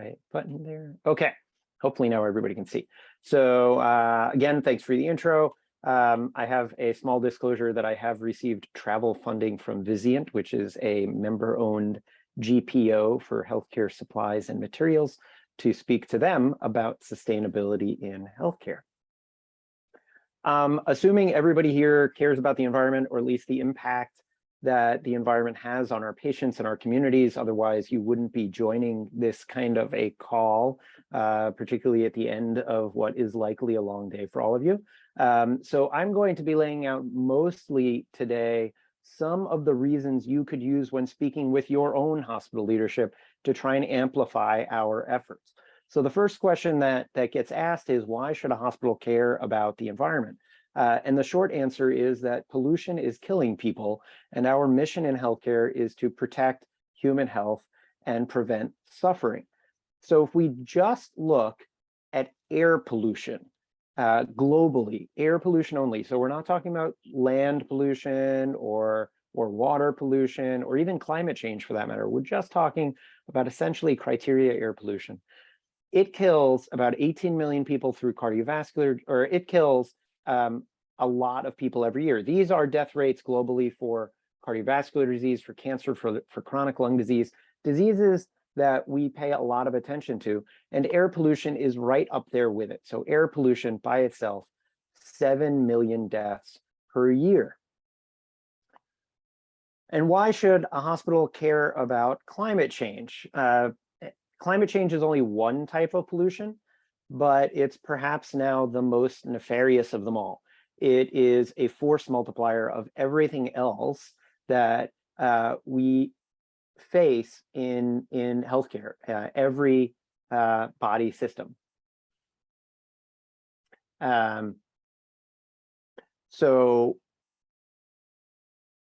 right button there. Okay, hopefully now everybody can see. So again, thanks for the intro. I have a small disclosure that I have received travel funding from Vizient, which is a member-owned GPO for healthcare supplies and materials, to speak to them about sustainability in healthcare. Assuming everybody here cares about the environment, or at least the impact that the environment has on our patients and our communities, otherwise you wouldn't be joining this kind of a call, particularly at the end of what is likely a long day for all of you. So I'm going to be laying out mostly today some of the reasons you could use when speaking with your own hospital leadership to try and amplify our efforts. So the first question that gets asked is, why should a hospital care about the environment? And the short answer is that pollution is killing people, and our mission in healthcare is to protect human health and prevent suffering. So if we just look at air pollution globally, air pollution only, so we're not talking about land pollution or water pollution or even climate change for that matter, we're just talking about essentially criteria air pollution. It kills about 18 million people through cardiovascular, or it kills a lot of people every year. These are death rates globally for cardiovascular disease, for cancer, for chronic lung disease, diseases that we pay a lot of attention to, and air pollution is right up there with it. So air pollution by itself, 7 million deaths per year. And why should a hospital care about climate change? Climate change is only one type of pollution, but it's perhaps now the most nefarious of them all. It is a force multiplier of everything else that we face in healthcare, every body system. So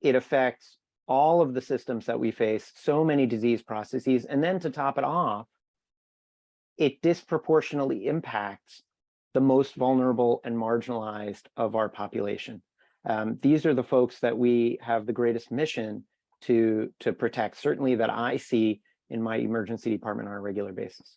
it affects all of the systems that we face, so many disease processes, and then to top it off, it disproportionately impacts the most vulnerable and marginalized of our population. These are the folks that we have the greatest mission to protect, certainly that I see in my emergency department on a regular basis.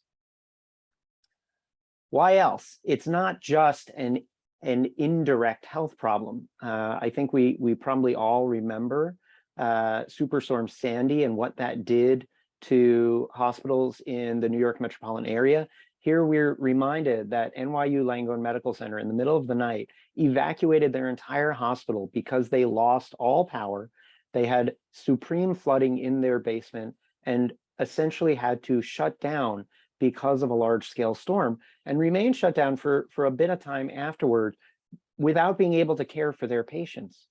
Why else? It's not just an indirect health problem. I think we probably all remember Superstorm Sandy and what that did to hospitals in the New York metropolitan area. Here we're reminded that NYU Langone Medical Center in the middle of the night evacuated their entire hospital because they lost all power. They had supreme flooding in their basement and essentially had to shut down because of a large-scale storm, and remain shut down for a bit of time afterward without being able to care for their patients.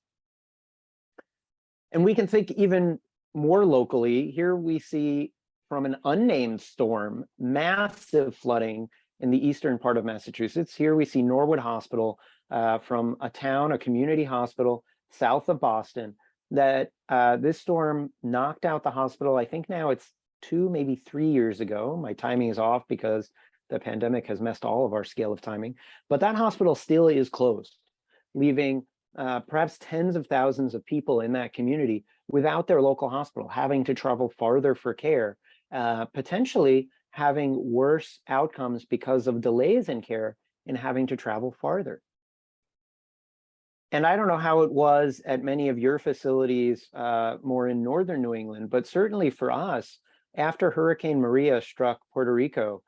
And we can think even more locally. Here we see, from an unnamed storm, massive flooding in the eastern part of Massachusetts. Here we see Norwood Hospital, from a town, a community hospital south of Boston, that this storm knocked out the hospital. I think now it's 2, maybe 3 years ago. My timing is off because the pandemic has messed all of our scale of timing, but that hospital still is closed, leaving perhaps tens of thousands of people in that community without their local hospital, having to travel farther for care, potentially having worse outcomes because of delays in care and having to travel farther. And I don't know how it was at many of your facilities more in northern New England, but certainly for us, after Hurricane Maria struck Puerto Rico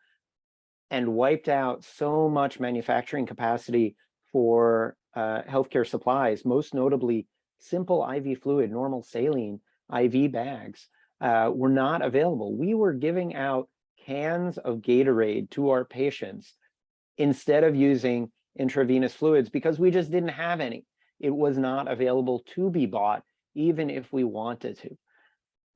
and wiped out so much manufacturing capacity for healthcare supplies, most notably simple IV fluid, normal saline IV bags, were not available. We were giving out cans of Gatorade to our patients instead of using intravenous fluids because we just didn't have any. It was not available to be bought, even if we wanted to.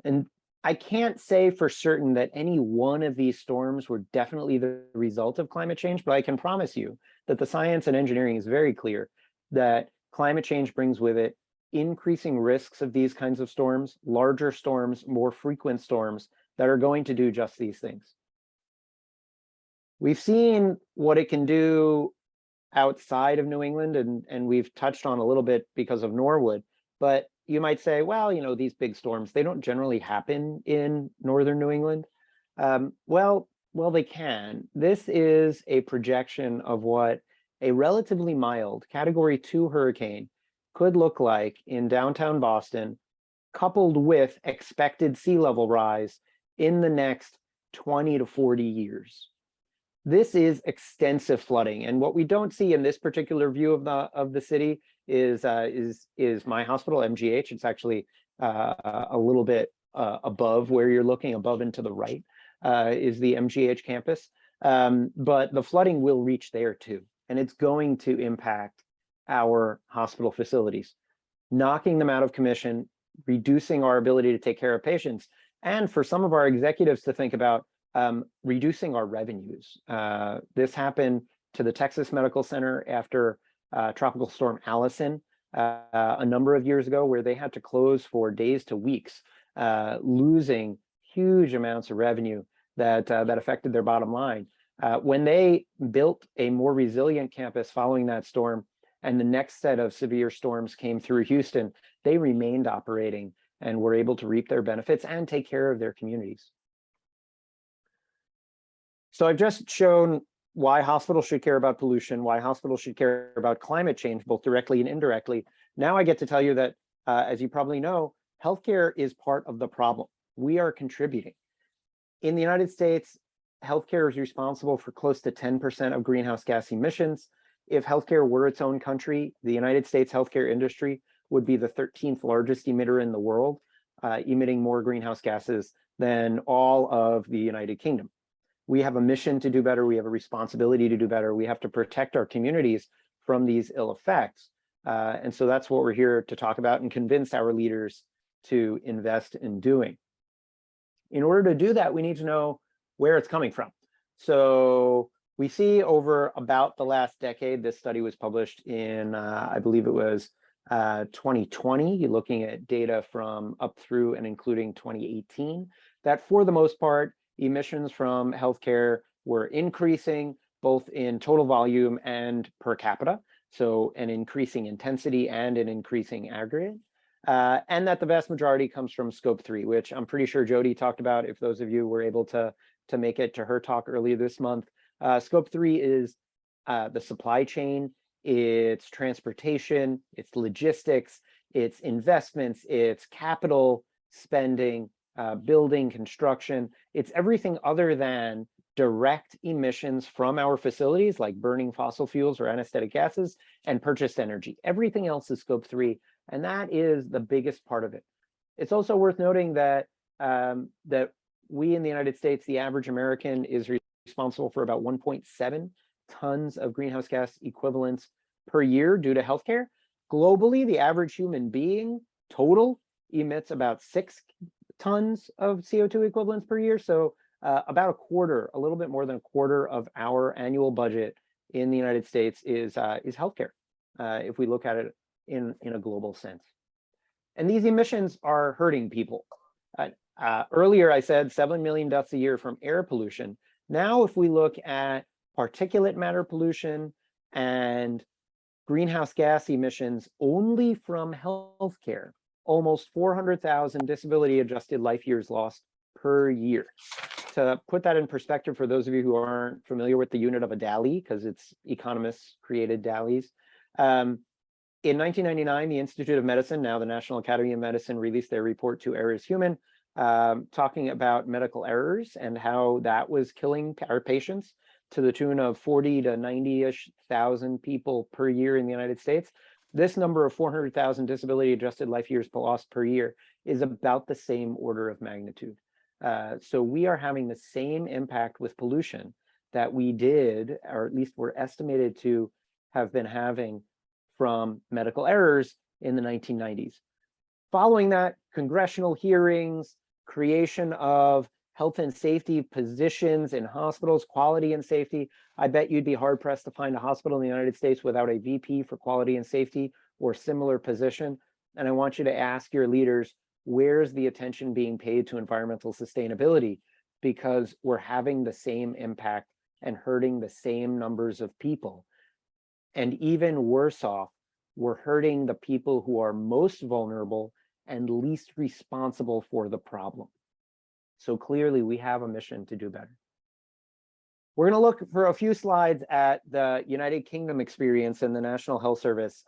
And I can't say for certain that any one of these storms were definitely the result of climate change, but I can promise you that the science and engineering is very clear that climate change brings with it increasing risks of these kinds of storms, larger storms, more frequent storms that are going to do just these things. We've seen what it can do outside of New England, and we've touched on a little bit because of Norwood, but you might say, well, you know, these big storms, they don't generally happen in northern New England. Well, Well, they can. This is a projection of what a relatively mild Category 2 hurricane could look like in downtown Boston, coupled with expected sea level rise in the next 20 to 40 years. This is extensive flooding, and what we don't see in this particular view of the city is my hospital, MGH. It's actually a little bit above where you're looking, above and to the right is the MGH campus. But the flooding will reach there too, and it's going to impact our hospital facilities, knocking them out of commission, reducing our ability to take care of patients, and for some of our executives to think about reducing our revenues. This happened to the Texas Medical Center after Tropical Storm Allison a number of years ago, where they had to close for days to weeks, losing huge amounts of revenue that affected their bottom line. When they built a more resilient campus following that storm, and the next set of severe storms came through Houston, they remained operating and were able to reap their benefits and take care of their communities. So I've just shown why hospitals should care about pollution, why hospitals should care about climate change, both directly and indirectly. Now I get to tell you that, as you probably know, healthcare is part of the problem. We are contributing. In the United States, healthcare is responsible for close to 10% of greenhouse gas emissions. If healthcare were its own country, the United States healthcare industry would be the 13th largest emitter in the world, emitting more greenhouse gases than all of the United Kingdom. We have a mission to do better. We have a responsibility to do better. We have to protect our communities from these ill effects. And so that's what we're here to talk about and convince our leaders to invest in doing. In order to do that, we need to know where it's coming from. So we see over about the last decade, this study was published in, I believe it was 2020, you're looking at data from up through and including 2018, that for the most part, emissions from healthcare were increasing both in total volume and per capita, so an increasing intensity and an increasing aggregate, and that the vast majority comes from scope 3, which I'm pretty sure Jody talked about if those of you were able to make it to her talk earlier this month. Scope 3 is the supply chain, it's transportation, it's logistics, it's investments, it's capital spending, building, construction. It's everything other than direct emissions from our facilities, like burning fossil fuels or anesthetic gases, and purchased energy. Everything else is scope 3, and that is the biggest part of it. It's also worth noting that that we in the United States, the average American is responsible for about 1.7 tons of greenhouse gas equivalents per year due to healthcare. Globally, the average human being total emits about 6 tons of CO2 equivalents per year. So about a quarter, a little bit more than a quarter of our annual budget in the United States is healthcare, if we look at it in a global sense. And these emissions are hurting people. Earlier, I said 7 million deaths a year from air pollution. Now, if we look at particulate matter pollution and greenhouse gas emissions only from healthcare, almost 400,000 disability-adjusted life years lost per year. To put that in perspective for those of you who aren't familiar with the unit of a DALY, because it's economists created DALYs, in 1999, the Institute of Medicine, now the National Academy of Medicine, released their report To Err Is Human, talking about medical errors and how that was killing our patients to the tune of 40 to 90-ish thousand people per year in the United States. This number of 400,000 disability-adjusted life years lost per year is about the same order of magnitude. So we are having the same impact with pollution that we did, or at least were estimated to have been having from medical errors in the 1990s. Following that, congressional hearings, creation of health and safety positions in hospitals, quality and safety. I bet you'd be hard pressed to find a hospital in the United States without a VP for quality and safety or similar position. And I want you to ask your leaders, where's the attention being paid to environmental sustainability? Because we're having the same impact and hurting the same numbers of people. And even worse off, we're hurting the people who are most vulnerable and least responsible for the problem. So clearly we have a mission to do better. We're going to look for a few slides at the United Kingdom experience and the National Health Service,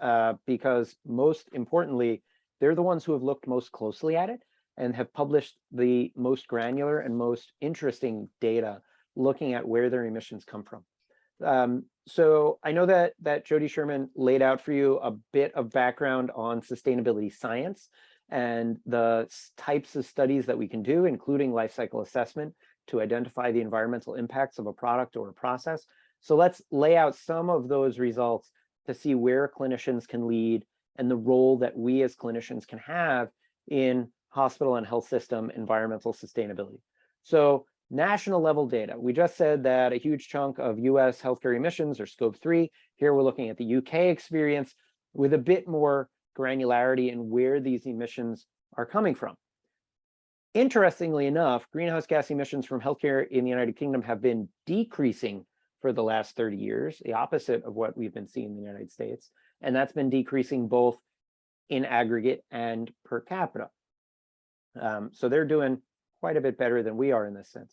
because most importantly, they're the ones who have looked most closely at it and have published the most granular and most interesting data looking at where their emissions come from. So I know that Jody Sherman laid out for you a bit of background on sustainability science and the types of studies that we can do, including life cycle assessment, to identify the environmental impacts of a product or a process. So let's lay out some of those results to see where clinicians can lead and the role that we as clinicians can have in hospital and health system environmental sustainability. So national level data, we just said that a huge chunk of US healthcare emissions are scope 3. Here we're looking at the UK experience with a bit more granularity in where these emissions are coming from. Interestingly enough, greenhouse gas emissions from healthcare in the United Kingdom have been decreasing for the last 30 years, the opposite of what we've been seeing in the United States. And that's been decreasing both in aggregate and per capita. So they're doing quite a bit better than we are in this sense.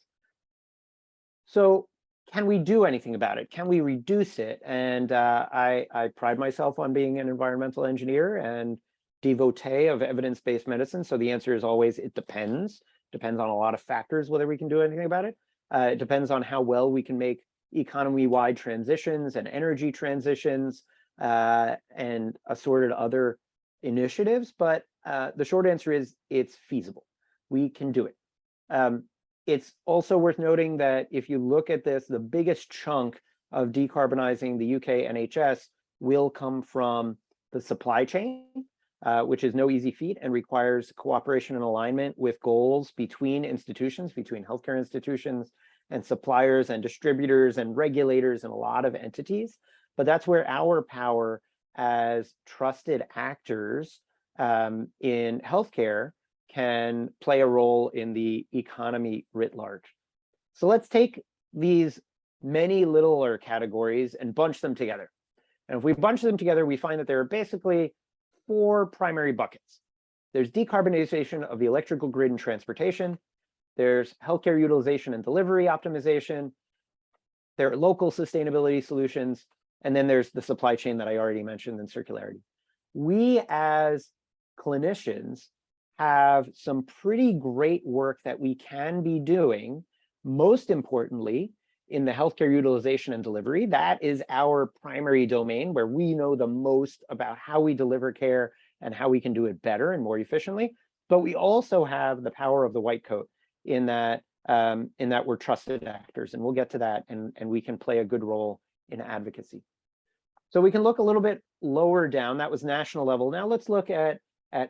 So can we do anything about it? Can we reduce it? And I pride myself on being an environmental engineer and devotee of evidence-based medicine. So the answer is always, it depends. Depends on a lot of factors whether we can do anything about it. It depends on how well we can make economy-wide transitions and energy transitions and assorted other initiatives. But the short answer is it's feasible. We can do it. It's also worth noting that if you look at this, the biggest chunk of decarbonizing the UK NHS will come from the supply chain, which is no easy feat and requires cooperation and alignment with goals between institutions, between healthcare institutions and suppliers and distributors and regulators and a lot of entities. But that's where our power as trusted actors in healthcare can play a role in the economy writ large. So let's take these many littler categories and bunch them together. And if we bunch them together, we find that there are basically 4 primary buckets. There's decarbonization of the electrical grid and transportation. There's healthcare utilization and delivery optimization. There are local sustainability solutions. And then there's the supply chain that I already mentioned and circularity. We as clinicians have some pretty great work that we can be doing, most importantly, in the healthcare utilization and delivery. That is our primary domain where we know the most about how we deliver care and how we can do it better and more efficiently. But we also have the power of the white coat in that we're trusted actors, and we'll get to that, and we can play a good role in advocacy. So we can look a little bit lower down. That was national level. Now let's look at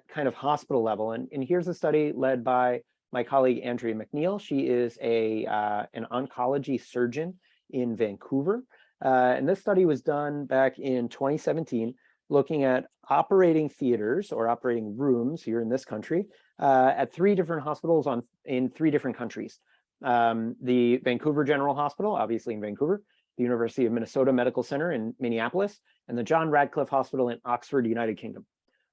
kind of hospital level. And here's a study led by my colleague, Andrea McNeil. She is an oncology surgeon in Vancouver. And this study was done back in 2017, looking at operating theaters or operating rooms here in this country at 3 different hospitals in 3 different countries. The Vancouver General Hospital, obviously in Vancouver, the University of Minnesota Medical Center in Minneapolis, and the John Radcliffe Hospital in Oxford, United Kingdom.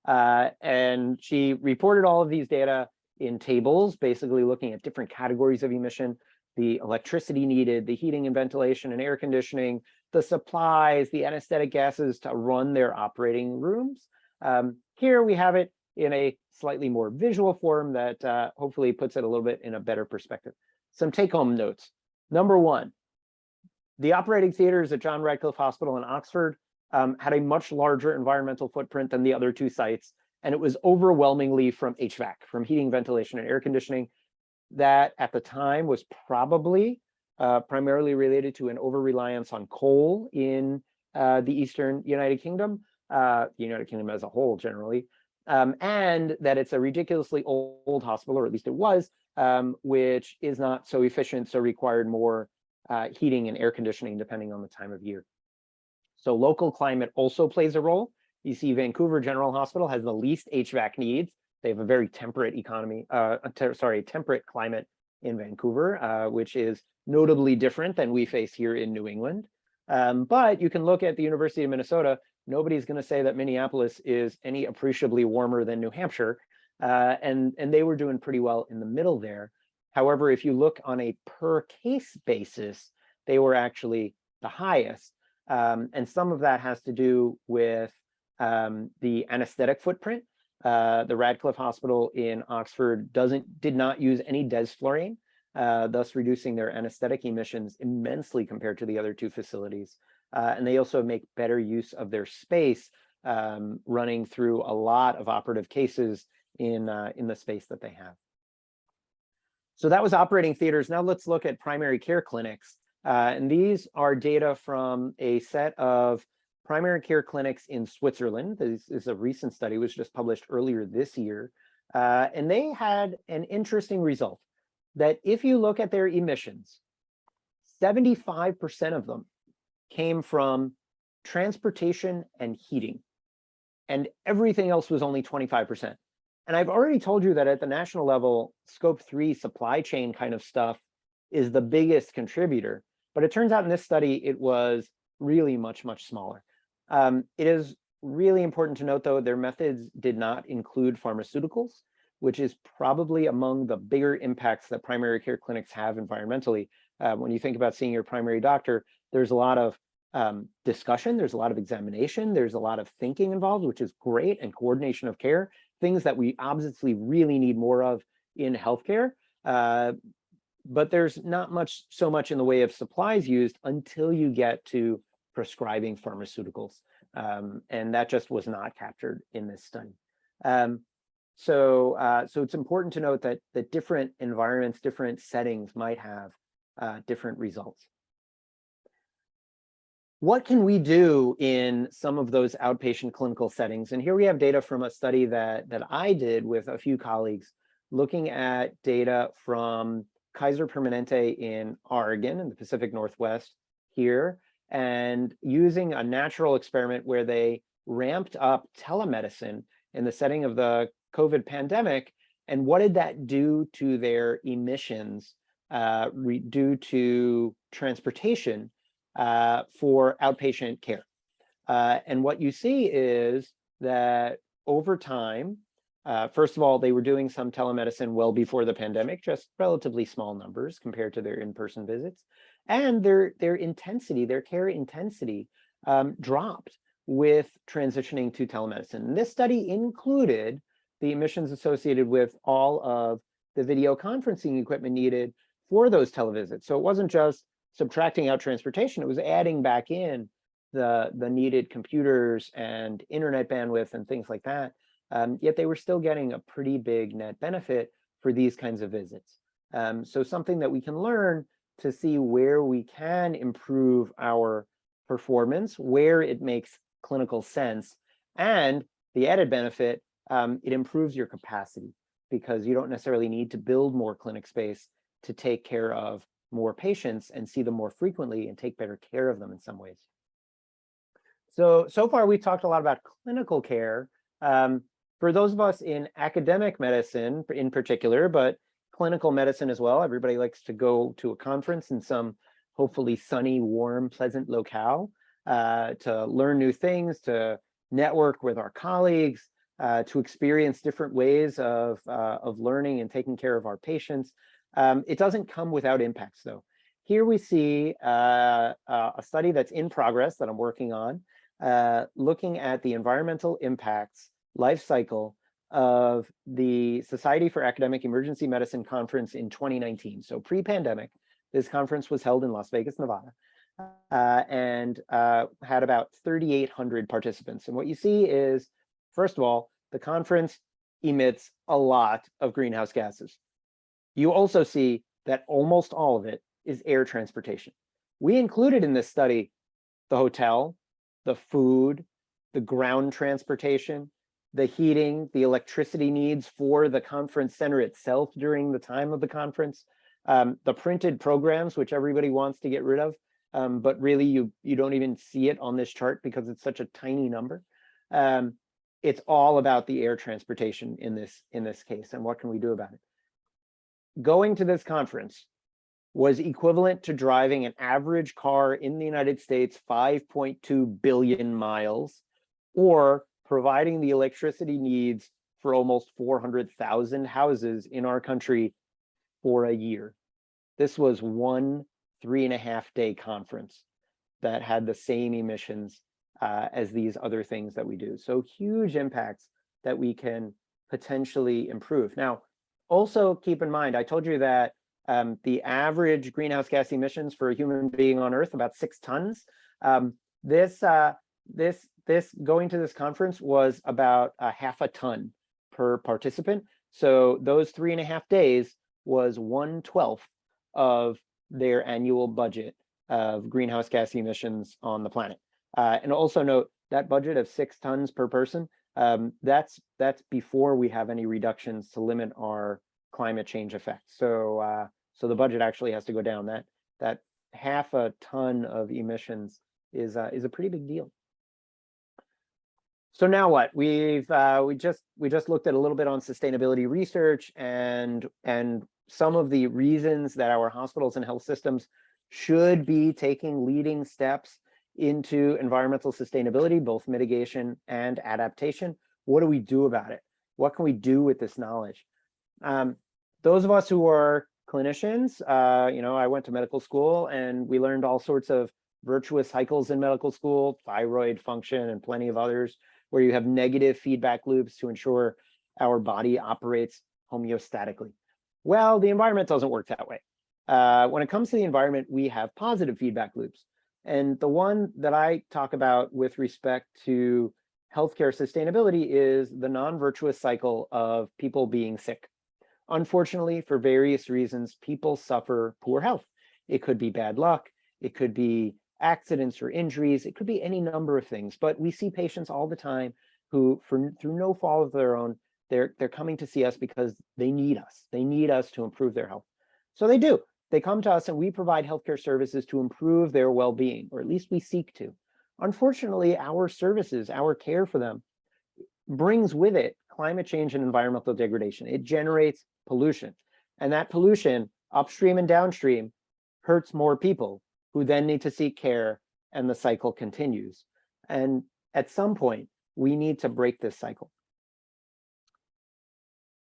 And she reported all of these data in tables, basically looking at different categories of emission, the electricity needed, the heating and ventilation and air conditioning, the supplies, the anesthetic gases to run their operating rooms. Here we have it in a slightly more visual form that hopefully puts it a little bit in a better perspective. Some take-home notes. Number 1, the operating theaters at John Radcliffe Hospital in Oxford had a much larger environmental footprint than the other 2 sites. And it was overwhelmingly from HVAC, from heating, ventilation, and air conditioning. That at the time was probably primarily related to an over-reliance on coal in the Eastern United Kingdom, the United Kingdom as a whole generally, and that it's a ridiculously old hospital, or at least it was, which is not so efficient, so required more heating and air conditioning depending on the time of year. So local climate also plays a role. You see Vancouver General Hospital has the least HVAC needs. They have a very temperate temperate climate in Vancouver, which is notably different than we face here in New England. But you can look at the University of Minnesota. Nobody's going to say that Minneapolis is any appreciably warmer than New Hampshire. And they were doing pretty well in the middle there. However, if you look on a per case basis, they were actually the highest. And some of that has to do with the anesthetic footprint. The Radcliffe Hospital in Oxford did not use any desflurane, thus reducing their anesthetic emissions immensely compared to the other two facilities. And they also make better use of their space, running through a lot of operative cases in the space that they have. So that was operating theaters. Now let's look at primary care clinics. And these are data from a set of primary care clinics in Switzerland. This is a recent study, was just published earlier this year. And they had an interesting result that if you look at their emissions, 75% of them came from transportation and heating, and everything else was only 25%. And I've already told you that at the national level, scope 3 supply chain kind of stuff is the biggest contributor. But it turns out in this study, it was really much, much smaller. It is really important to note, though, their methods did not include pharmaceuticals, which is probably among the bigger impacts that primary care clinics have environmentally. When you think about seeing your primary doctor, there's a lot of discussion, there's a lot of examination, there's a lot of thinking involved, which is great, and coordination of care, things that we obviously really need more of in healthcare. But there's not so much in the way of supplies used until you get to prescribing pharmaceuticals. And that just was not captured in this study. So it's important to note that different environments, different settings might have different results. What can we do in some of those outpatient clinical settings? And here we have data from a study that I did with a few colleagues, looking at data from Kaiser Permanente in Oregon in the Pacific Northwest here, and using a natural experiment where they ramped up telemedicine in the setting of the COVID pandemic. And what did that do to their emissions due to transportation for outpatient care? And what you see is that over time, first of all, they were doing some telemedicine well before the pandemic, just relatively small numbers compared to their in-person visits. And their intensity, their care intensity dropped with transitioning to telemedicine. And this study included the emissions associated with all of the video conferencing equipment needed for those televisits. So it wasn't just subtracting out transportation, it was adding back in the needed computers and internet bandwidth and things like that. Yet they were still getting a pretty big net benefit for these kinds of visits. So something that we can learn to see where we can improve our performance, where it makes clinical sense, and the added benefit, it improves your capacity, because you don't necessarily need to build more clinic space to take care of more patients and see them more frequently and take better care of them in some ways. So far we've talked a lot about clinical care. For those of us in academic medicine in particular, but clinical medicine as well, everybody likes to go to a conference in some hopefully sunny, warm, pleasant locale to learn new things, to network with our colleagues, to experience different ways of learning and taking care of our patients. It doesn't come without impacts, though. Here we see a study that's in progress that I'm working on, looking at the environmental impacts life cycle of the Society for Academic Emergency Medicine conference in 2019. So pre-pandemic, this conference was held in Las Vegas, Nevada, and had about 3,800 participants. And what you see is, first of all, the conference emits a lot of greenhouse gases. You also see that almost all of it is air transportation. We included in this study the hotel, the food, the ground transportation, the heating, the electricity needs for the conference center itself during the time of the conference, the printed programs, which everybody wants to get rid of, but really you don't even see it on this chart because it's such a tiny number. It's all about the air transportation in this case, and what can we do about it? Going to this conference was equivalent to driving an average car in the United States 5.2 billion miles, or providing the electricity needs for almost 400,000 houses in our country for a year. This was 1 3.5-day conference that had the same emissions as these other things that we do. So huge impacts that we can potentially improve. Now, also keep in mind, I told you that the average greenhouse gas emissions for a human being on Earth, about 6 tons. This going to this conference was about a half a ton per participant. So those 3.5 days was 1/12 of their annual budget of greenhouse gas emissions on the planet. And also note that budget of 6 tons per person, that's before we have any reductions to limit our climate change effects. So so the budget actually has to go down. That half a ton of emissions is a pretty big deal. So now what? We just looked at a little bit on sustainability research and some of the reasons that our hospitals and health systems should be taking leading steps into environmental sustainability, both mitigation and adaptation. What do we do about it? What can we do with this knowledge? Those of us who are clinicians, I went to medical school and we learned all sorts of virtuous cycles in medical school, thyroid function and plenty of others, where you have negative feedback loops to ensure our body operates homeostatically. Well, the environment doesn't work that way. When it comes to the environment, we have positive feedback loops. And the one that I talk about with respect to healthcare sustainability is the non-virtuous cycle of people being sick. Unfortunately, for various reasons, people suffer poor health. It could be bad luck. It could be accidents or injuries. It could be any number of things. But we see patients all the time who, through no fault of their own, they're coming to see us because they need us. They need us to improve their health. So they do. They come to us and we provide healthcare services to improve their well-being, or at least we seek to. Unfortunately, our services, our care for them, brings with it climate change and environmental degradation. It generates pollution. And that pollution, upstream and downstream, hurts more people who then need to seek care, and the cycle continues. And at some point, we need to break this cycle.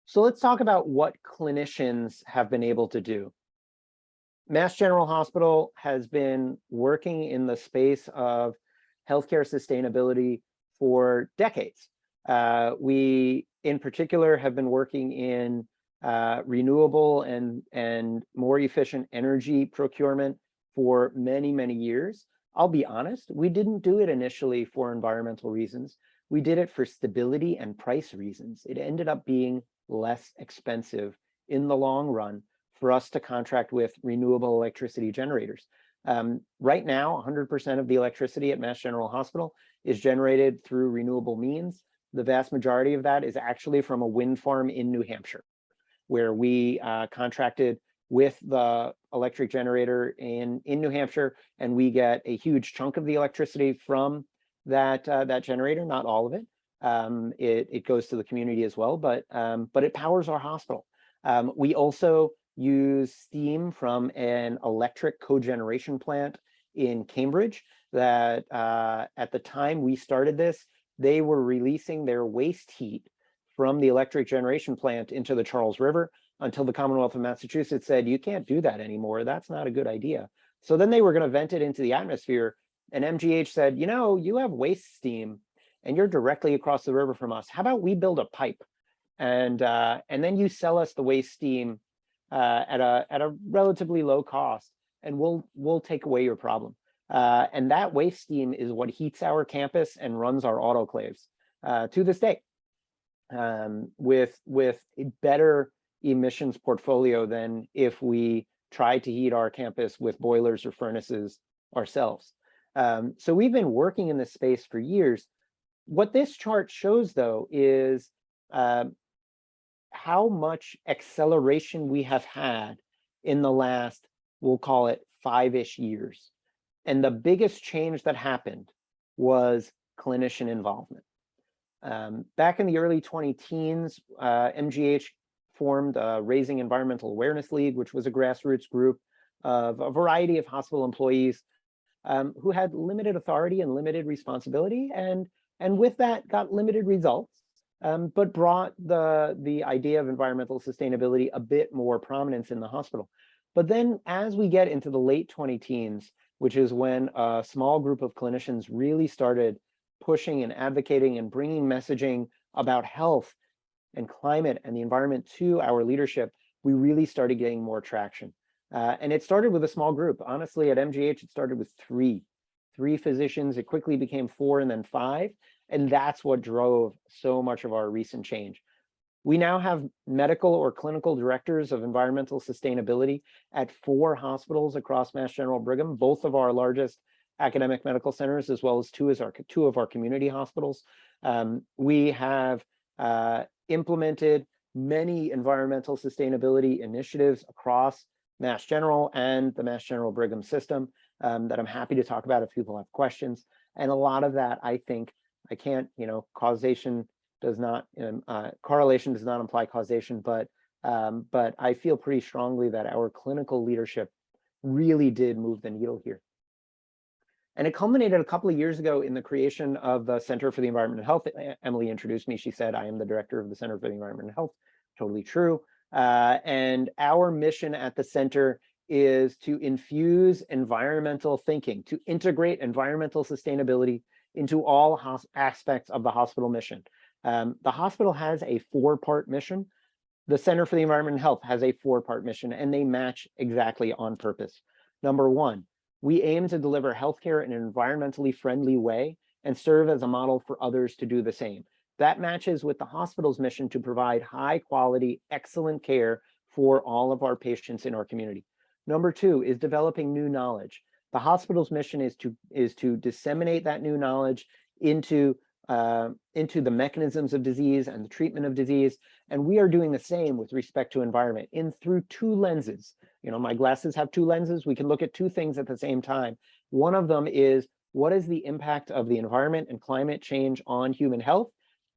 So let's talk about what clinicians have been able to do. Mass General Hospital has been working in the space of healthcare sustainability for decades. We, in particular, have been working in renewable and more efficient energy procurement for many, many years. I'll be honest, we didn't do it initially for environmental reasons. We did it for stability and price reasons. It ended up being less expensive in the long run for us to contract with renewable electricity generators. Right now, 100% of the electricity at Mass General Hospital is generated through renewable means. The vast majority of that is actually from a wind farm in New Hampshire, where we contracted with the electric generator in New Hampshire, and we get a huge chunk of the electricity from that generator, not all of it. It goes to the community as well, but it powers our hospital. We also use steam from an electric cogeneration plant in Cambridge that at the time we started this, they were releasing their waste heat from the electric generation plant into the Charles River until the Commonwealth of Massachusetts said, you can't do that anymore. That's not a good idea. So then they were going to vent it into the atmosphere. And MGH said, you have waste steam and you're directly across the river from us. How about we build a pipe and then you sell us the waste steam at a relatively low cost, and we'll take away your problem. And that waste steam is what heats our campus and runs our autoclaves to this day, with a better emissions portfolio than if we tried to heat our campus with boilers or furnaces ourselves. So we've been working in this space for years. What this chart shows, though, is how much acceleration we have had in the last, we'll call it 5-ish years. And the biggest change that happened was clinician involvement. Back in the early 2010s, MGH formed a Raising Environmental Awareness League, which was a grassroots group of a variety of hospital employees who had limited authority and limited responsibility, and with that got limited results, but brought the idea of environmental sustainability a bit more prominence in the hospital. But then as we get into the late 20-teens, which is when a small group of clinicians really started pushing and advocating and bringing messaging about health and climate and the environment to our leadership, we really started getting more traction. And it started with a small group. Honestly, at MGH, it started with three physicians. It quickly became 4 and then 5. And that's what drove so much of our recent change. We now have medical or clinical directors of environmental sustainability at 4 hospitals across Mass General Brigham, both of our largest academic medical centers, as well as two of our community hospitals. We have implemented many environmental sustainability initiatives across Mass General and the Mass General Brigham system that I'm happy to talk about if people have questions. And a lot of that, I think, I can't, causation does not, correlation does not imply causation, but I feel pretty strongly that our clinical leadership really did move the needle here. And it culminated a couple of years ago in the creation of the Center for the Environment and Health. Emily introduced me. She said, I am the director of the Center for the Environment and Health. Totally true. And our mission at the center is to infuse environmental thinking, to integrate environmental sustainability into all aspects of the hospital mission. The hospital has a 4-part mission. The Center for the Environment and Health has a 4-part mission, and they match exactly on purpose. Number 1, we aim to deliver healthcare in an environmentally friendly way and serve as a model for others to do the same. That matches with the hospital's mission to provide high quality, excellent care for all of our patients in our community. Number 2 is developing new knowledge. The hospital's mission is to disseminate that new knowledge into the mechanisms of disease and the treatment of disease. And we are doing the same with respect to environment through 2 lenses. My glasses have 2 lenses. We can look at 2 things at the same time. One of them is, what is the impact of the environment and climate change on human health?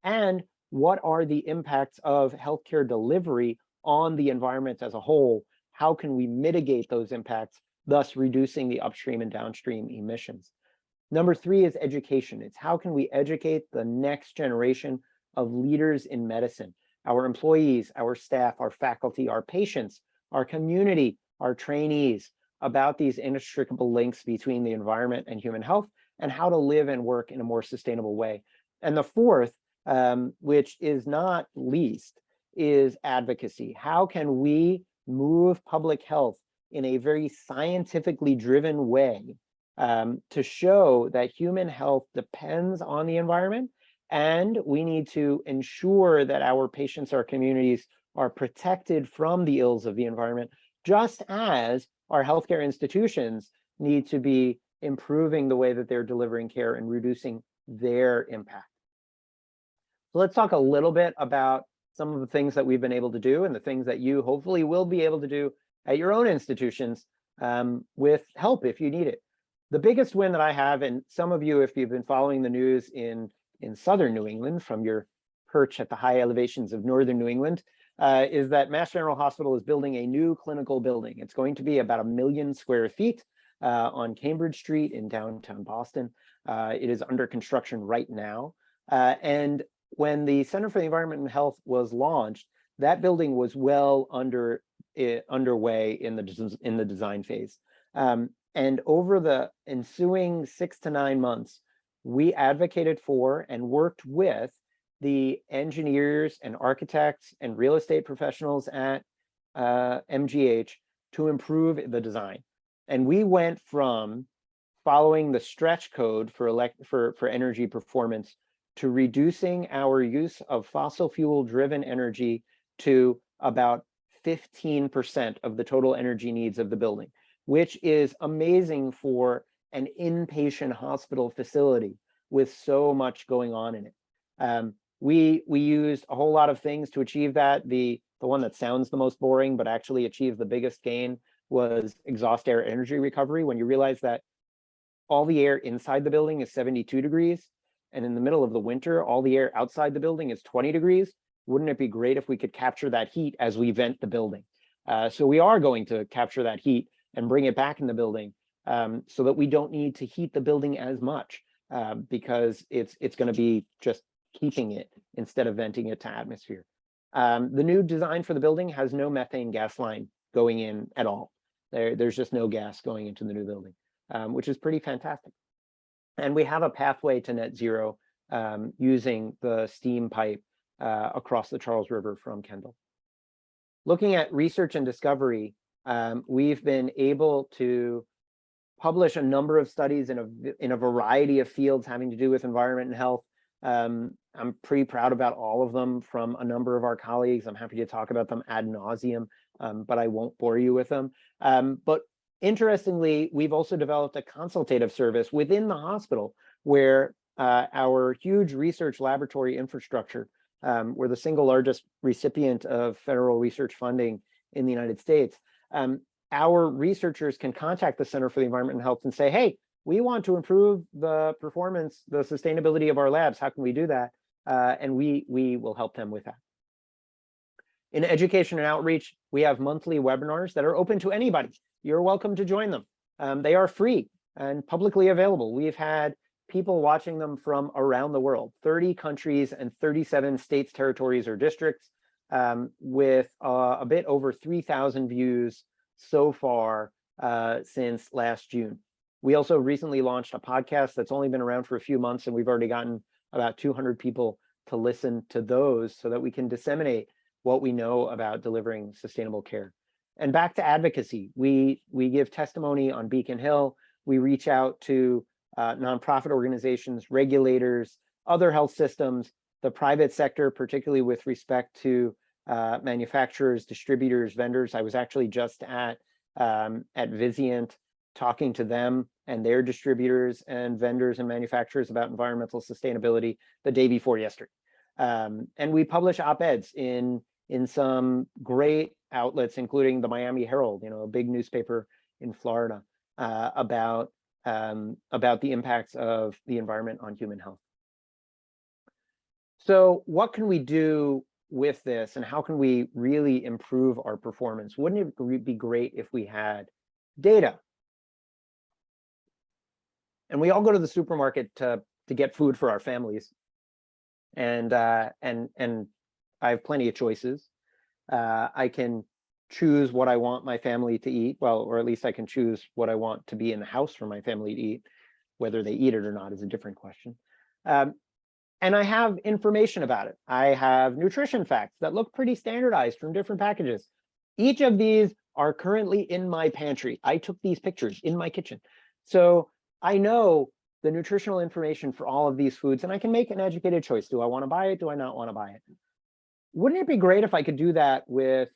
And what are the impacts of healthcare delivery on the environment as a whole? How can we mitigate those impacts, thus reducing the upstream and downstream emissions? Number 3 is education. It's how can we educate the next generation of leaders in medicine, our employees, our staff, our faculty, our patients, our community, our trainees, about these inextricable links between the environment and human health and how to live and work in a more sustainable way. And the 4th, which is not least, is advocacy. How can we move public health in a very scientifically driven way to show that human health depends on the environment, and we need to ensure that our patients, our communities, are protected from the ills of the environment, just as our healthcare institutions need to be improving the way that they're delivering care and reducing their impact. So let's talk a little bit about some of the things that we've been able to do and the things that you hopefully will be able to do at your own institutions with help if you need it. The biggest win that I have, and some of you, if you've been following the news in southern New England from your perch at the high elevations of northern New England, is that Mass General Hospital is building a new clinical building. It's going to be about 1 million square feet on Cambridge Street in downtown Boston. It is under construction right now. And when the Center for the Environment and Health was launched, that building was well underway in the design phase. And over the ensuing 6 to 9 months, we advocated for and worked with the engineers and architects and real estate professionals at MGH to improve the design. And we went from following the stretch code for energy performance to reducing our use of fossil fuel driven energy to about 15% of the total energy needs of the building, which is amazing for an inpatient hospital facility with so much going on in it. We used a whole lot of things to achieve that. The one that sounds the most boring, but actually achieved the biggest gain, was exhaust air energy recovery. When you realize that all the air inside the building is 72 degrees, and in the middle of the winter, all the air outside the building is 20 degrees, wouldn't it be great if we could capture that heat as we vent the building? So we are going to capture that heat and bring it back in the building so that we don't need to heat the building as much because it's going to be just keeping it instead of venting it to atmosphere. The new design for the building has no methane gas line going in at all. There's just no gas going into the new building, which is pretty fantastic. And we have a pathway to net zero using the steam pipe across the Charles River from Kendall. Looking at research and discovery, we've been able to publish a number of studies in a variety of fields having to do with environment and health. I'm pretty proud about all of them from a number of our colleagues. I'm happy to talk about them ad nauseum, but I won't bore you with them. But interestingly, we've also developed a consultative service within the hospital where our huge research laboratory infrastructure, we're the single largest recipient of federal research funding in the United States. Our researchers can contact the Center for the Environment and Health and say, hey, we want to improve the performance, the sustainability of our labs. How can we do that? And we will help them with that. In education and outreach, we have monthly webinars that are open to anybody. You're welcome to join them. They are free and publicly available. We've had people watching them from around the world, 30 countries and 37 states, territories, or districts, with a bit over 3,000 views so far since last June. We also recently launched a podcast that's only been around for a few months, and we've already gotten about 200 people to listen to those so that we can disseminate what we know about delivering sustainable care. And back to advocacy, we give testimony on Beacon Hill. We reach out to nonprofit organizations, regulators, other health systems, the private sector, particularly with respect to manufacturers, distributors, vendors. I was actually just at Vizient talking to them and their distributors and vendors and manufacturers about environmental sustainability the day before yesterday. And we publish op-eds in some great outlets, including the Miami Herald, a big newspaper in Florida, about the impacts of the environment on human health. So what can we do with this, and how can we really improve our performance? Wouldn't it be great if we had data? And we all go to the supermarket to get food for our families, and I have plenty of choices. I can choose what I want my family to eat, well, or at least I can choose what I want to be in the house for my family to eat. Whether they eat it or not is a different question. And I have information about it. I have nutrition facts that look pretty standardized from different packages. Each of these are currently in my pantry. I took these pictures in my kitchen. So I know the nutritional information for all of these foods, and I can make an educated choice. Do I want to buy it? Do I not want to buy it? Wouldn't it be great if I could do that with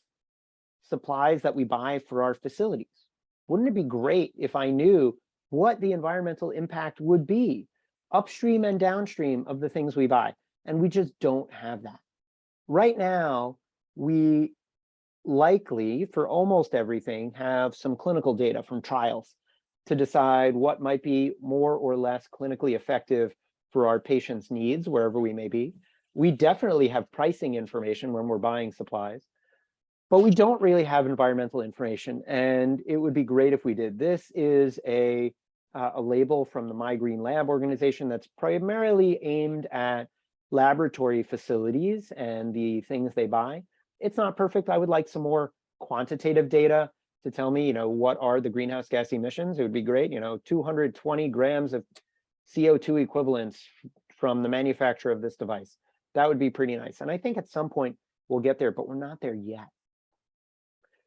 supplies that we buy for our facilities? Wouldn't it be great if I knew what the environmental impact would be upstream and downstream of the things we buy? And we just don't have that. Right now, we likely, for almost everything, have some clinical data from trials to decide what might be more or less clinically effective for our patients' needs, wherever we may be. We definitely have pricing information when we're buying supplies, but we don't really have environmental information, and it would be great if we did. This is a label from the My Green Lab organization that's primarily aimed at laboratory facilities and the things they buy. It's not perfect. I would like some more quantitative data to tell me, what are the greenhouse gas emissions. It would be great, 220 grams of CO2 equivalents from the manufacturer of this device. That would be pretty nice. And I think at some point we'll get there, but we're not there yet.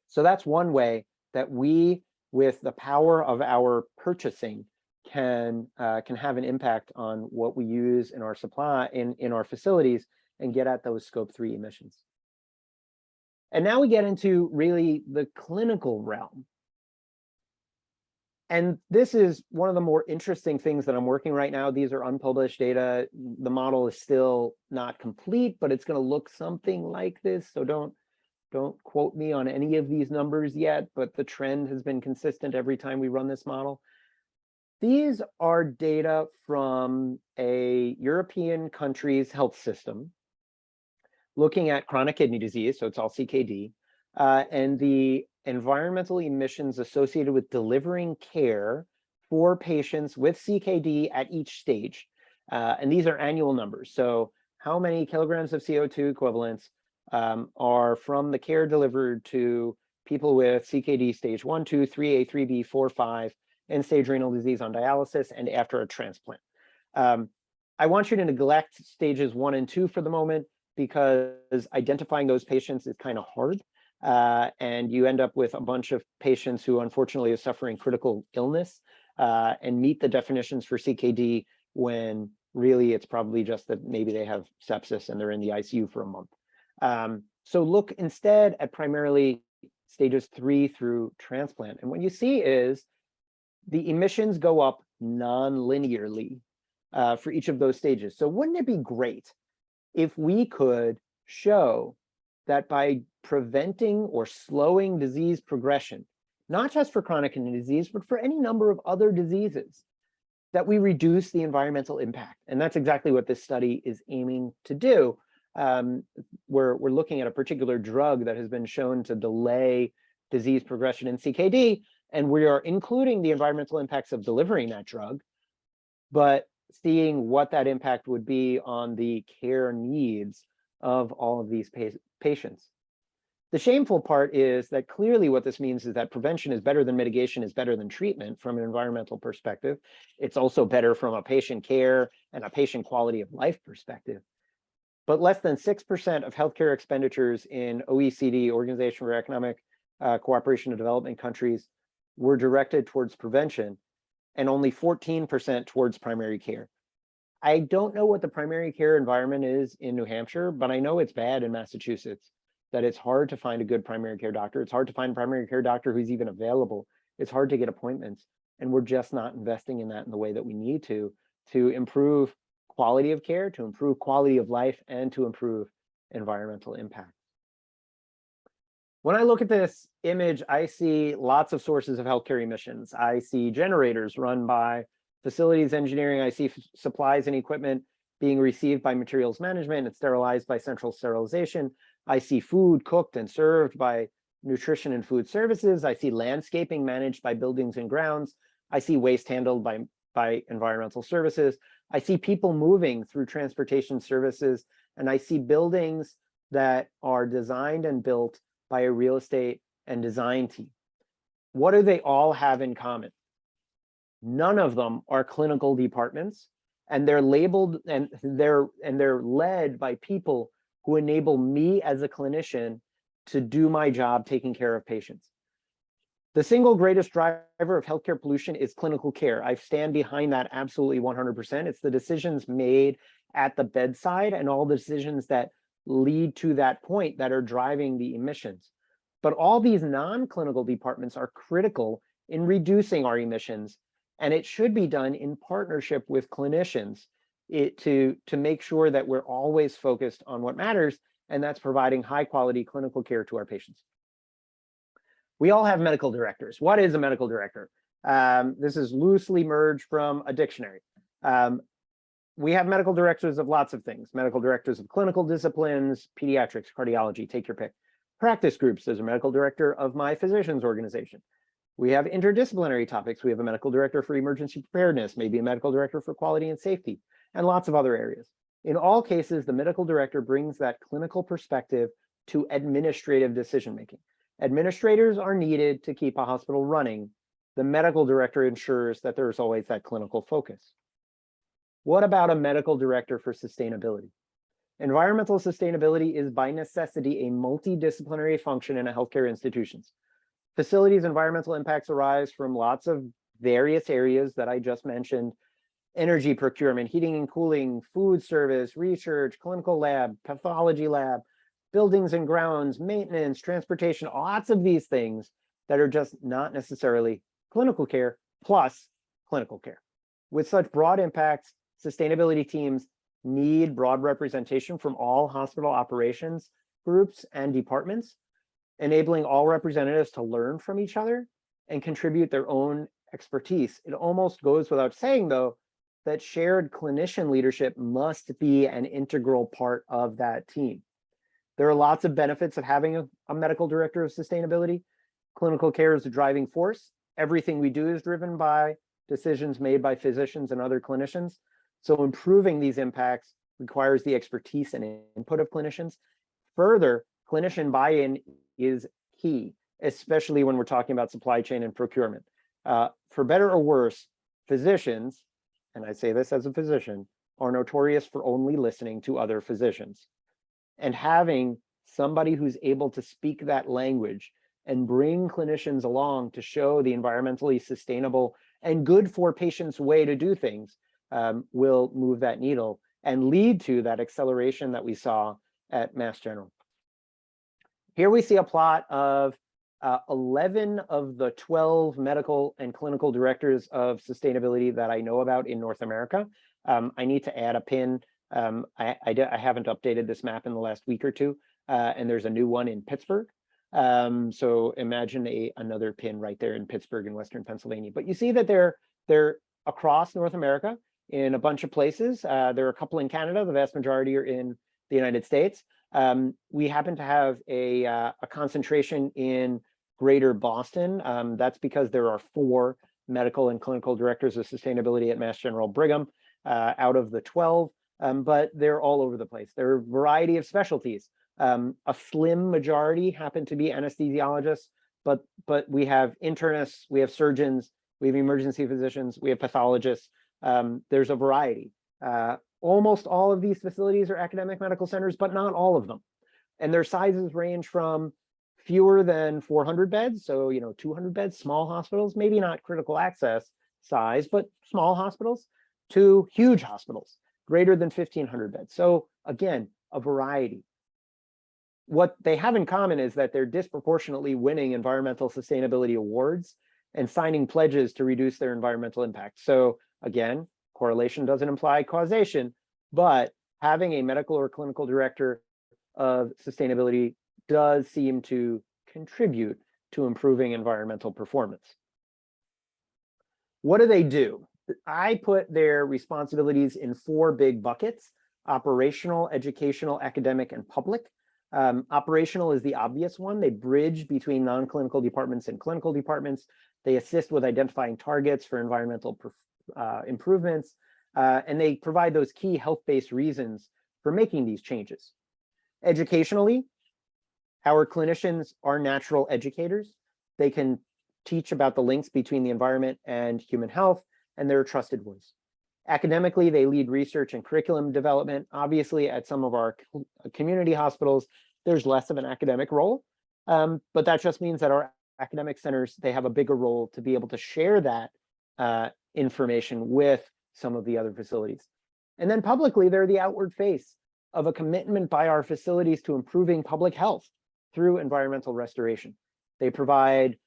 So that's one way that we, with the power of our purchasing, can have an impact on what we use in our supply, in our facilities, and get at those Scope 3 emissions. And now we get into really the clinical realm. And this is one of the more interesting things that I'm working right now. These are unpublished data. The model is still not complete, but it's going to look something like this. So don't quote me on any of these numbers yet, but the trend has been consistent every time we run this model. These are data from a European country's health system looking at chronic kidney disease, so it's all CKD, and the environmental emissions associated with delivering care for patients with CKD at each stage. And these are annual numbers. So how many kilograms of CO2 equivalents are from the care delivered to people with CKD stage 1, 2, 3A, 3B, 4, 5, end-stage renal disease on dialysis, and after a transplant. I want you to neglect stages 1 and 2 for the moment, because identifying those patients is kind of hard. And you end up with a bunch of patients who unfortunately are suffering critical illness and meet the definitions for CKD when really it's probably just that maybe they have sepsis and they're in the ICU for a month. So look instead at primarily stages 3 through transplant. And what you see is the emissions go up non-linearly for each of those stages. So wouldn't it be great if we could show that by preventing or slowing disease progression, not just for chronic kidney disease, but for any number of other diseases, that we reduce the environmental impact? And that's exactly what this study is aiming to do. We're looking at a particular drug that has been shown to delay disease progression in CKD, and we are including the environmental impacts of delivering that drug, but seeing what that impact would be on the care needs of all of these patients. The shameful part is that clearly what this means is that prevention is better than mitigation, is better than treatment from an environmental perspective. It's also better from a patient care and a patient quality of life perspective. But less than 6% of healthcare expenditures in OECD, Organization for Economic Cooperation and Development countries, were directed towards prevention, and only 14% towards primary care. I don't know what the primary care environment is in New Hampshire, but I know it's bad in Massachusetts, that it's hard to find a good primary care doctor. It's hard to find a primary care doctor who's even available. It's hard to get appointments, and we're just not investing in that in the way that we need to improve quality of care, to improve quality of life, and to improve environmental impact. When I look at this image, I see lots of sources of healthcare emissions. I see generators run by facilities engineering. I see supplies and equipment being received by materials management and sterilized by central sterilization. I see food cooked and served by nutrition and food services. I see landscaping managed by buildings and grounds. I see waste handled by environmental services. I see people moving through transportation services, and I see buildings that are designed and built by a real estate and design team. What do they all have in common? None of them are clinical departments, and they're labeled and they're led by people who enable me as a clinician to do my job taking care of patients. The single greatest driver of healthcare pollution is clinical care. I stand behind that absolutely 100%. It's the decisions made at the bedside and all the decisions that lead to that point that are driving the emissions. But all these non-clinical departments are critical in reducing our emissions, and it should be done in partnership with clinicians to make sure that we're always focused on what matters, and that's providing high quality clinical care to our patients. We all have medical directors. What is a medical director? This is loosely merged from a dictionary. We have medical directors of lots of things. Medical directors of clinical disciplines, pediatrics, cardiology, take your pick. Practice groups, there's a medical director of my physician's organization. We have interdisciplinary topics. We have a medical director for emergency preparedness, maybe a medical director for quality and safety, and lots of other areas. In all cases, the medical director brings that clinical perspective to administrative decision-making. Administrators are needed to keep a hospital running. The medical director ensures that there's always that clinical focus. What about a medical director for sustainability? Environmental sustainability is by necessity a multidisciplinary function in a healthcare institutions. Facilities environmental impacts arise from lots of various areas that I just mentioned: energy procurement, heating and cooling, food service, research, clinical lab, pathology lab, buildings and grounds, maintenance, transportation, lots of these things that are just not necessarily clinical care plus clinical care. With such broad impacts, sustainability teams need broad representation from all hospital operations groups and departments, enabling all representatives to learn from each other and contribute their own expertise. It almost goes without saying, though, that shared clinician leadership must be an integral part of that team. There are lots of benefits of having a medical director of sustainability. Clinical care is the driving force. Everything we do is driven by decisions made by physicians and other clinicians. So improving these impacts requires the expertise and input of clinicians. Further, clinician buy-in is key. especially when we're talking about supply chain and procurement. For better or worse, physicians, and I say this as a physician, are notorious for only listening to other physicians. And having somebody who's able to speak that language and bring clinicians along to show the environmentally sustainable and good for patients way to do things will move that needle and lead to that acceleration that we saw at Mass General. Here we see a plot of 11 of the 12 medical and clinical directors of sustainability that I know about in North America. I need to add a pin. I haven't updated this map in the last week or two, and there's a new one in Pittsburgh. So imagine another pin right there in Pittsburgh in Western Pennsylvania. But you see that they're across North America in a bunch of places. There are a couple in Canada. The vast majority are in the United States. We happen to have a concentration in Greater Boston. That's because there are 4 medical and clinical directors of sustainability at Mass General Brigham out of the 12, but they're all over the place. There are a variety of specialties. A slim majority happen to be anesthesiologists, but we have internists, we have surgeons, we have emergency physicians, we have pathologists. There's a variety. Almost all of these facilities are academic medical centers, but not all of them. And their sizes range from fewer than 400 beds, so 200 beds, small hospitals, maybe not critical access size, but small hospitals, to huge hospitals, greater than 1,500 beds. So again, a variety. What they have in common is that they're disproportionately winning environmental sustainability awards and signing pledges to reduce their environmental impact. So again, correlation doesn't imply causation, but having a medical or clinical director of sustainability does seem to contribute to improving environmental performance. What do? I put their responsibilities in 4 big buckets: operational, educational, academic, and public. Operational is the obvious one. They bridge between non-clinical departments and clinical departments. They assist with identifying targets for environmental improvements, and they provide those key health-based reasons for making these changes. Educationally, our clinicians are natural educators. They can teach about the links between the environment and human health, and they're a trusted voice. Academically, they lead research and curriculum development. Obviously, at some of our community hospitals, there's less of an academic role, but that just means that our academic centers, they have a bigger role to be able to share that information with some of the other facilities. And then publicly, they're the outward face of a commitment by our facilities to improving public health through environmental restoration. They provide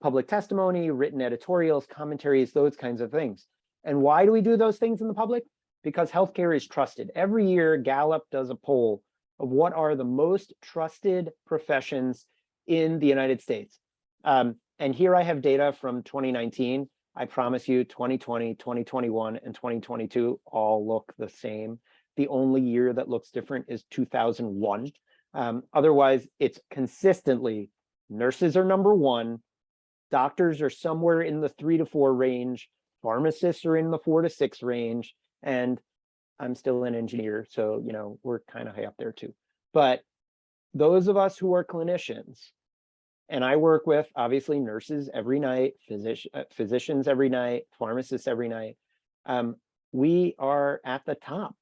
public testimony, written editorials, commentaries, those kinds of things. And why do we do those things in the public? Because healthcare is trusted. Every year, Gallup does a poll of what are the most trusted professions in the United States. And here I have data from 2019. I promise you 2020, 2021, and 2022 all look the same. The only year that looks different is 2001. Otherwise, it's consistently nurses are number 1, doctors are somewhere in the 3 to 4 range, pharmacists are in the 4 to 6 range, and I'm still an engineer, so we're kind of high up there too. But those of us who are clinicians, and I work with obviously nurses every night, physicians every night, pharmacists every night, we are at the top.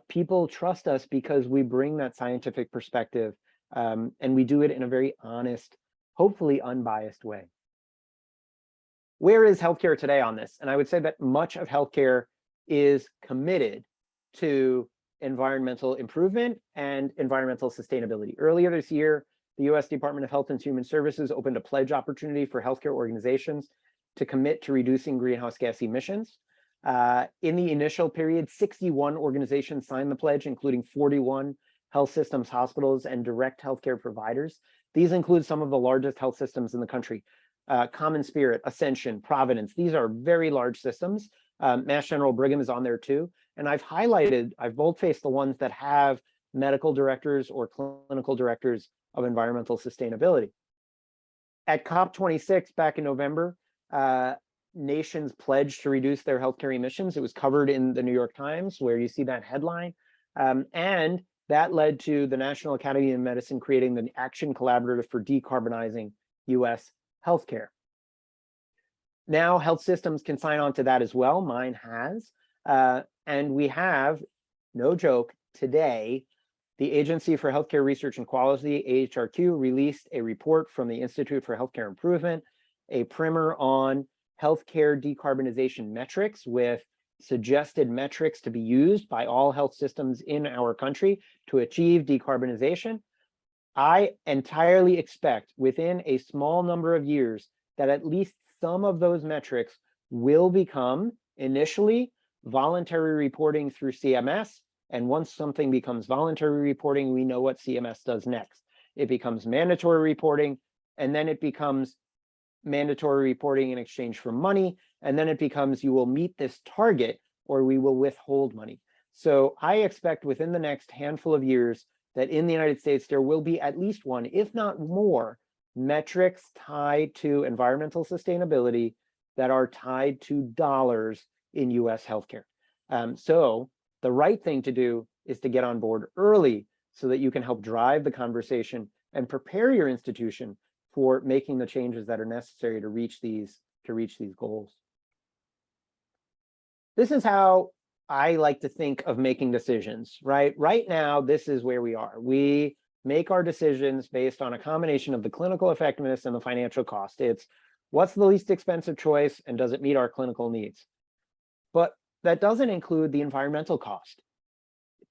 People trust us because we bring that scientific perspective, and we do it in a very honest, hopefully unbiased way. Where is healthcare today on this? And I would say that much of healthcare is committed to environmental improvement and environmental sustainability. Earlier this year, the US Department of Health and Human Services opened a pledge opportunity for healthcare organizations to commit to reducing greenhouse gas emissions. In the initial period, 61 organizations signed the pledge, including 41 health systems, hospitals, and direct healthcare providers. These include some of the largest health systems in the country. Common Spirit, Ascension, Providence, these are very large systems. Mass General Brigham is on there too. And I've boldfaced the ones that have medical directors or clinical directors of environmental sustainability. At COP26 back in November, nations pledged to reduce their healthcare emissions. It was covered in the New York Times, where you see that headline. And that led to the National Academy of Medicine creating the Action Collaborative for Decarbonizing US healthcare. Now health systems can sign on to that as well. Mine has. And we have, no joke, today, the Agency for Healthcare Research and Quality, AHRQ, released a report from the Institute for Healthcare Improvement, a primer on healthcare decarbonization metrics with suggested metrics to be used by all health systems in our country to achieve decarbonization. I entirely expect within a small number of years that at least some of those metrics will become initially voluntary reporting through CMS. And once something becomes voluntary reporting, we know what CMS does next. It becomes mandatory reporting, and then it becomes mandatory reporting in exchange for money. And then it becomes, you will meet this target or we will withhold money. So I expect within the next handful of years that in the United States, there will be at least one, if not more, metrics tied to environmental sustainability that are tied to dollars in US healthcare. So the right thing to do is to get on board early so that you can help drive the conversation and prepare your institution for making the changes that are necessary to reach these goals. This is how I like to think of making decisions, right? Right now, this is where we are. We make our decisions based on a combination of the clinical effectiveness and the financial cost. It's what's the least expensive choice and does it meet our clinical needs? But that doesn't include the environmental cost.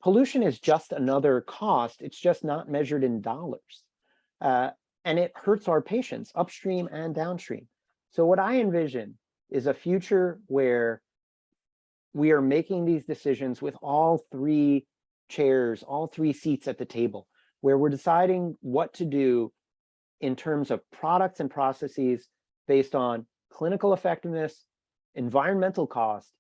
Pollution is just another cost. It's just not measured in dollars. And it hurts our patients upstream and downstream. So what I envision is a future where we are making these decisions with all three chairs, all three seats at the table, where we're deciding what to do in terms of products and processes based on clinical effectiveness, environmental cost,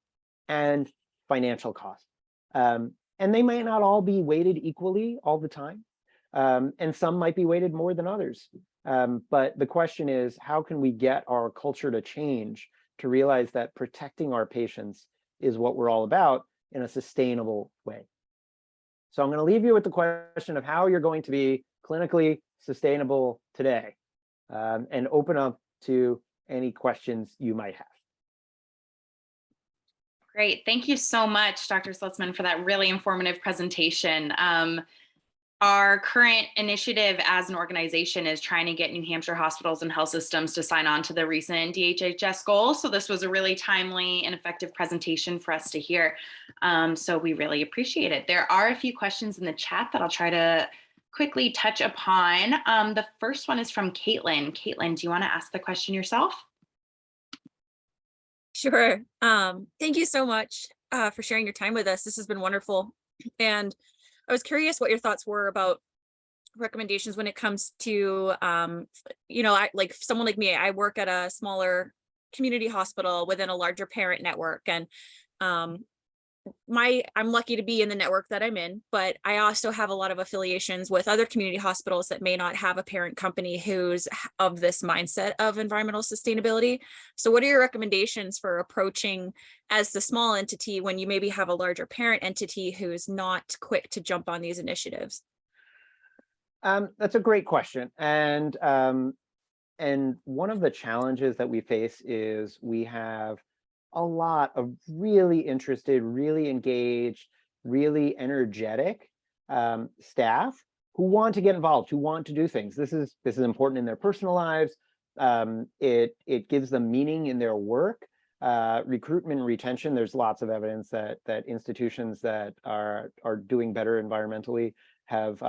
and financial cost. And they might not all be weighted equally all the time. And some might be weighted more than others. But the question is, how can we get our culture to change to realize that protecting our patients is what we're all about in a sustainable way? So I'm going to leave you with the question of how you're going to be clinically sustainable today, and open up to any questions you might have. Great. Thank you so much, Dr. Slutzman, for that really informative presentation. Our current initiative as an organization is trying to get New Hampshire hospitals and health systems to sign on to the recent DHHS goals. So this was a really timely and effective presentation for us to hear. So we really appreciate it. There are a few questions in the chat that I'll try to quickly touch upon. The first one is from Caitlin. Caitlin, do you want to ask the question yourself? Sure. Thank you so much for sharing your time with us. This has been wonderful. And I was curious what your thoughts were about recommendations when it comes to, like someone like me, I work at a smaller community hospital within a larger parent network. And I'm lucky to be in the network that I'm in, but I also have a lot of affiliations with other community hospitals that may not have a parent company who's of this mindset of environmental sustainability. So what are your recommendations for approaching as the small entity when you maybe have a larger parent entity who's not quick to jump on these initiatives? That's a great question. And one of the challenges that we face is we have a lot of really interested, really engaged, really energetic staff who want to get involved, who want to do things. This is important in their personal lives. It gives them meaning in their work. Recruitment and retention, there's lots of evidence that institutions that are doing better environmentally have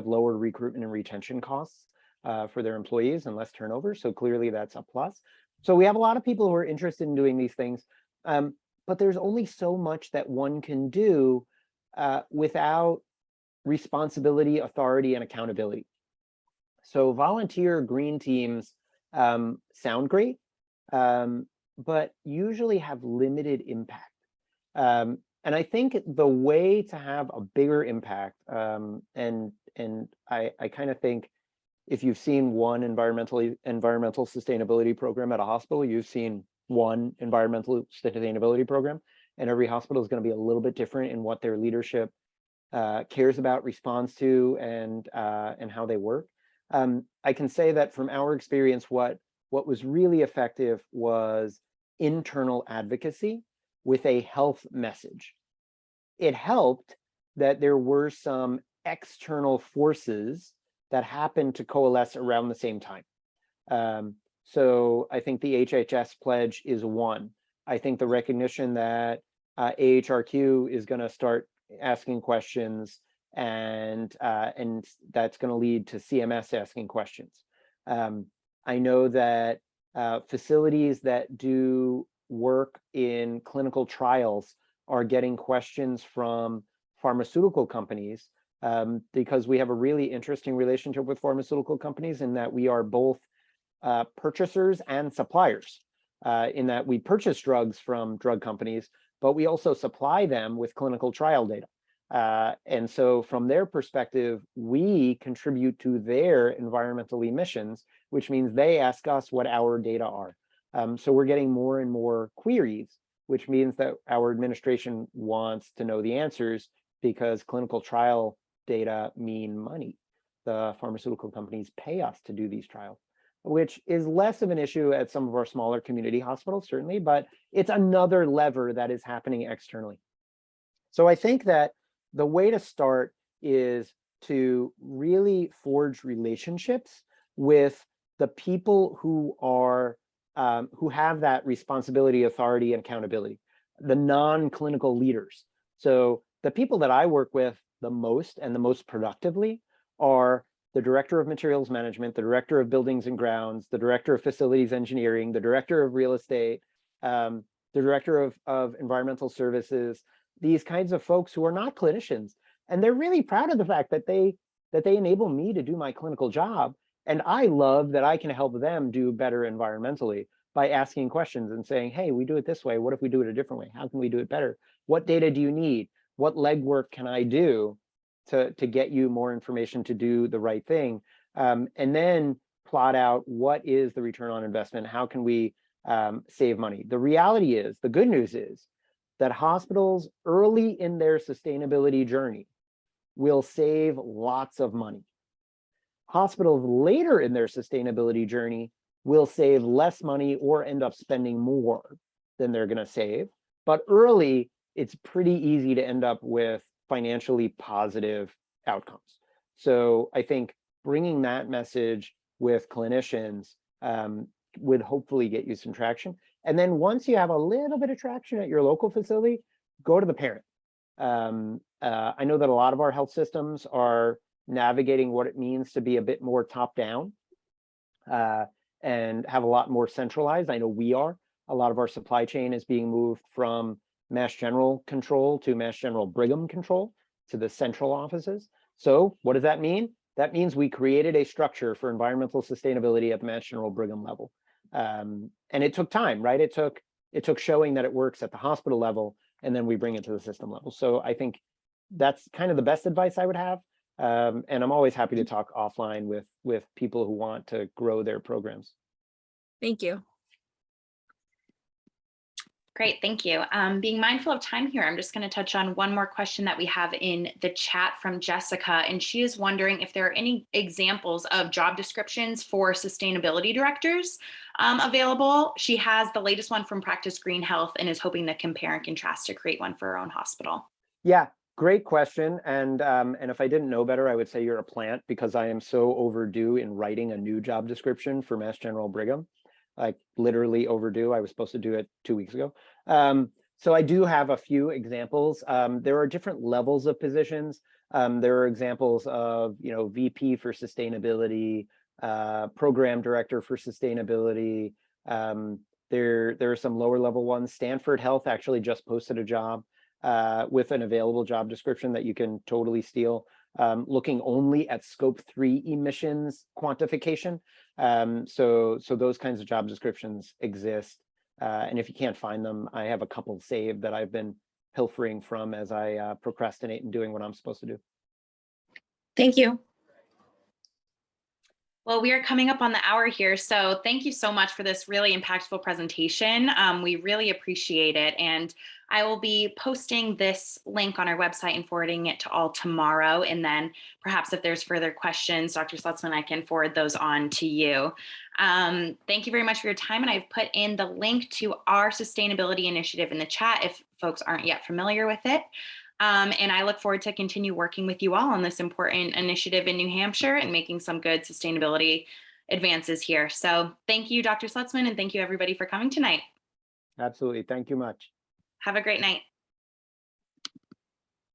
lower recruitment and retention costs for their employees and less turnover. So clearly that's a plus. So we have a lot of people who are interested in doing these things. But there's only so much that one can do without responsibility, authority, and accountability. So volunteer green teams sound great, but usually have limited impact. And I think the way to have a bigger impact, and I kind of think if you've seen one environmental sustainability program at a hospital, you've seen one environmental sustainability program, and every hospital is going to be a little bit different in what their leadership cares about, responds to, and how they work. I can say that from our experience, what was really effective was internal advocacy with a health message. It helped that there were some external forces that happened to coalesce around the same time. So I think the HHS pledge is one. I think the recognition that AHRQ is going to start asking questions, and that's going to lead to CMS asking questions. I know that facilities that do work in clinical trials are getting questions from pharmaceutical companies, because we have a really interesting relationship with pharmaceutical companies in that we are both purchasers and suppliers, in that we purchase drugs from drug companies, but we also supply them with clinical trial data. And so from their perspective, we contribute to their environmental emissions, which means they ask us what our data are. So we're getting more and more queries, which means that our administration wants to know the answers, because clinical trial data mean money. The pharmaceutical companies pay us to do these trials, which is less of an issue at some of our smaller community hospitals, certainly, but it's another lever that is happening externally. So I think that the way to start is to really forge relationships with the people who are who have that responsibility, authority, and accountability, the non-clinical leaders. So the people that I work with the most and the most productively are the director of materials management, the director of buildings and grounds, the director of facilities engineering, the director of real estate, the director of environmental services, these kinds of folks who are not clinicians. And they're really proud of the fact that they enable me to do my clinical job. And I love that I can help them do better environmentally by asking questions and saying, hey, we do it this way. What if we do it a different way? How can we do it better? What data do you need? What legwork can I do to get you more information to do the right thing? And then plot out what is the return on investment? How can we save money? The reality is, the good news is that hospitals early in their sustainability journey will save lots of money. Hospitals later in their sustainability journey will save less money or end up spending more than they're going to save. But early, it's pretty easy to end up with financially positive outcomes. So I think bringing that message with clinicians would hopefully get you some traction. And then once you have a little bit of traction at your local facility, go to the parent. I know that a lot of our health systems are navigating what it means to be a bit more top-down and have a lot more centralized. I know we are. A lot of our supply chain is being moved from Mass General control to Mass General Brigham control to the central offices. So what does that mean? That means we created a structure for environmental sustainability at the Mass General Brigham level. And it took time, right? It took showing that it works at the hospital level, and then we bring it to the system level. So I think that's kind of the best advice I would have. And I'm always happy to talk offline with people who want to grow their programs. Thank you. Great, thank you. Being mindful of time here, I'm just going to touch on one more question that we have in the chat from Jessica, and she is wondering if there are any examples of job descriptions for sustainability directors available. She has the latest one from Practice Green Health and is hoping to compare and contrast to create one for her own hospital. Yeah, great question. And if I didn't know better, I would say you're a plant, because I am so overdue in writing a new job description for Mass General Brigham. Like literally overdue. I was supposed to do it 2 weeks ago. So I do have a few examples. There are different levels of positions. There are examples of, VP for sustainability, program director for sustainability. There are some lower level ones. Stanford Health actually just posted a job with an available job description that you can totally steal, looking only at scope 3 emissions quantification. So those kinds of job descriptions exist. And if you can't find them, I have a couple saved that I've been pilfering from as I procrastinate and doing what I'm supposed to do. Thank you. Well, we are coming up on the hour here, so thank you so much for this really impactful presentation. We really appreciate it, and I will be posting this link on our website and forwarding it to all tomorrow, and then perhaps if there's further questions, Dr. Slutzman, I can forward those on to you. Thank you very much for your time, and I've put in the link to our sustainability initiative in the chat if folks aren't yet familiar with it. And I look forward to continue working with you all on this important initiative in New Hampshire and making some good sustainability advances here. So thank you, Dr. Slutzman, and thank you everybody for coming tonight. Absolutely. Thank you much. Have a great night.